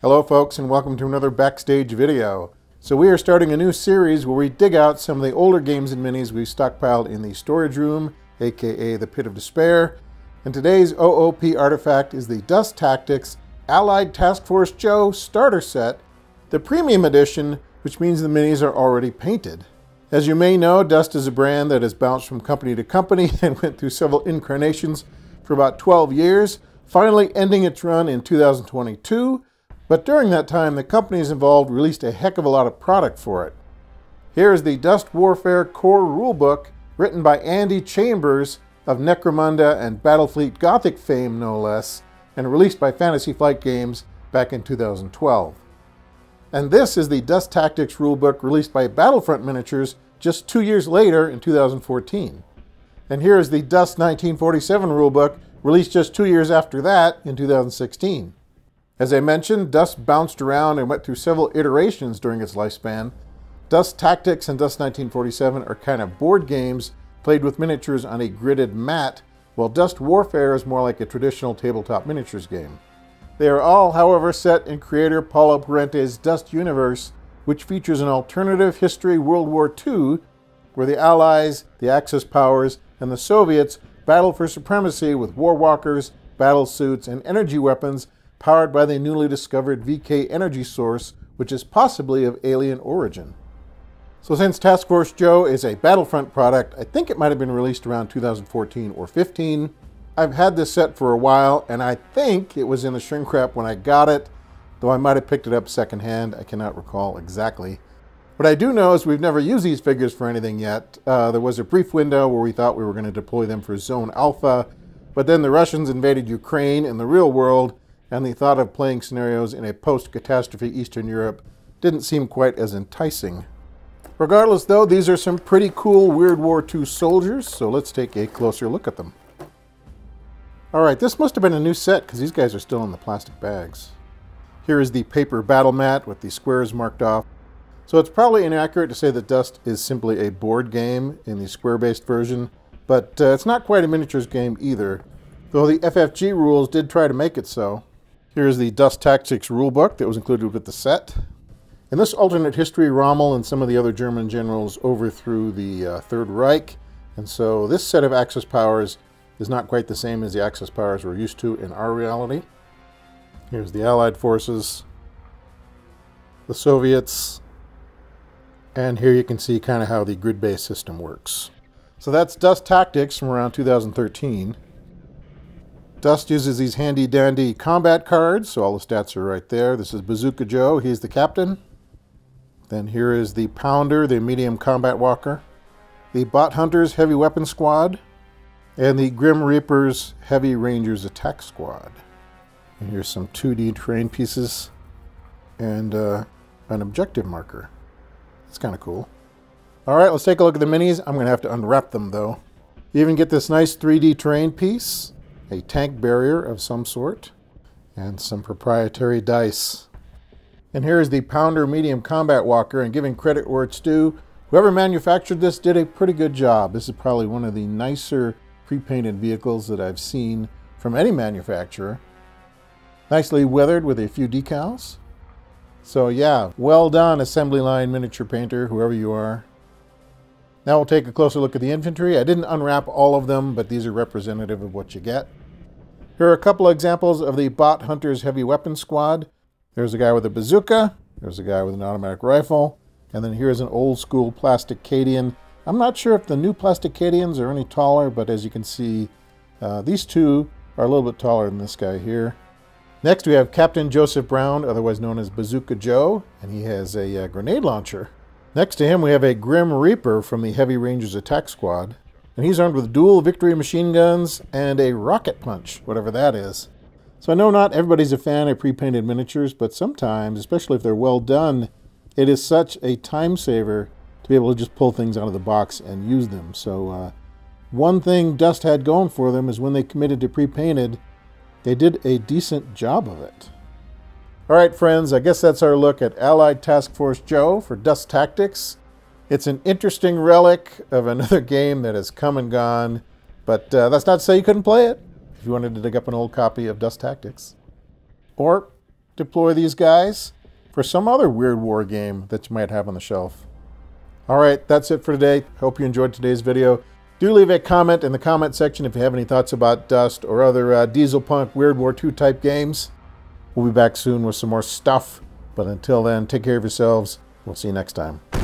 Hello folks, and welcome to another backstage video. So we are starting a new series where we dig out some of the older games and minis we've stockpiled in the storage room, aka the Pit of Despair. And today's OOP artifact is the Dust Tactics Allied Taskforce Joe Starter Set, the Premium Edition, which means the minis are already painted. As you may know, Dust is a brand that has bounced from company to company and went through several incarnations for about 12 years, finally ending its run in 2022. But during that time, the companies involved released a heck of a lot of product for it. Here is the Dust Warfare Core Rulebook, written by Andy Chambers of Necromunda and Battlefleet Gothic fame, no less, and released by Fantasy Flight Games back in 2012. And this is the Dust Tactics Rulebook released by Battlefront Miniatures just 2 years later in 2014. And here is the Dust 1947 Rulebook, released just 2 years after that in 2016. As I mentioned, Dust bounced around and went through several iterations during its lifespan. Dust Tactics and Dust 1947 are kind of board games played with miniatures on a gridded mat, while Dust Warfare is more like a traditional tabletop miniatures game. They are all, however, set in creator Paolo Parente's Dust universe, which features an alternative history World War II, where the Allies, the Axis powers, and the Soviets battle for supremacy with warwalkers, battle suits, and energy weapons powered by the newly discovered VK energy source, which is possibly of alien origin. So since Taskforce Joe is a Battlefront product, I think it might have been released around 2014 or 15. I've had this set for a while, and I think it was in the shrink wrap when I got it, though I might have picked it up secondhand. I cannot recall exactly. What I do know is we've never used these figures for anything yet. There was a brief window where we thought we were going to deploy them for Zone Alpha, but then the Russians invaded Ukraine in the real world, and the thought of playing scenarios in a post-catastrophe Eastern Europe didn't seem quite as enticing. Regardless though, these are some pretty cool World War II soldiers, so let's take a closer look at them. Alright, this must have been a new set because these guys are still in the plastic bags. Here is the paper battle mat with the squares marked off. So it's probably inaccurate to say that Dust is simply a board game in the square-based version, but it's not quite a miniatures game either, though the FFG rules did try to make it so. Here's the Dust Tactics rulebook that was included with the set. In this alternate history, Rommel and some of the other German generals overthrew the Third Reich, and so this set of Axis powers is not quite the same as the Axis powers we're used to in our reality. Here's the Allied forces, the Soviets, and here you can see kind of how the grid-based system works. So that's Dust Tactics from around 2013. Dust uses these handy-dandy combat cards, so all the stats are right there. This is Bazooka Joe, he's the captain. Then here is the Pounder, the medium combat walker. The Bot Hunters Heavy Weapon Squad. And the Grim Reapers Heavy Rangers Attack Squad. And here's some 2D terrain pieces. And an objective marker. That's kind of cool. Alright, let's take a look at the minis. I'm going to have to unwrap them though. You even get this nice 3D terrain piece. A tank barrier of some sort, and some proprietary dice. And here is the Pounder Medium Combat Walker, and giving credit where it's due, whoever manufactured this did a pretty good job. This is probably one of the nicer pre-painted vehicles that I've seen from any manufacturer. Nicely weathered with a few decals. So yeah, well done assembly line miniature painter, whoever you are. Now we'll take a closer look at the infantry. I didn't unwrap all of them, but these are representative of what you get. Here are a couple of examples of the Bot Hunters Heavy Weapon Squad. There's a guy with a bazooka, there's a guy with an automatic rifle, and then here's an old school plastic Cadian. I'm not sure if the new plastic Cadians are any taller, but as you can see, these two are a little bit taller than this guy here. Next we have Captain Joseph Brown, otherwise known as Bazooka Joe, and he has a grenade launcher. Next to him we have a Grim Reaper from the Heavy Rangers Attack Squad, and he's armed with dual Victory machine guns and a rocket punch, whatever that is. So I know not everybody's a fan of pre-painted miniatures, but sometimes, especially if they're well done, it is such a time saver to be able to just pull things out of the box and use them. So one thing Dust had going for them is when they committed to pre-painted, they did a decent job of it. Alright friends, I guess that's our look at Allied Taskforce Joe for Dust Tactics. It's an interesting relic of another game that has come and gone, but that's not to say you couldn't play it if you wanted to dig up an old copy of Dust Tactics. Or deploy these guys for some other weird war game that you might have on the shelf. All right, that's it for today. Hope you enjoyed today's video. Do leave a comment in the comment section if you have any thoughts about Dust or other Diesel Punk Weird War II type games. We'll be back soon with some more stuff. But until then, take care of yourselves. We'll see you next time.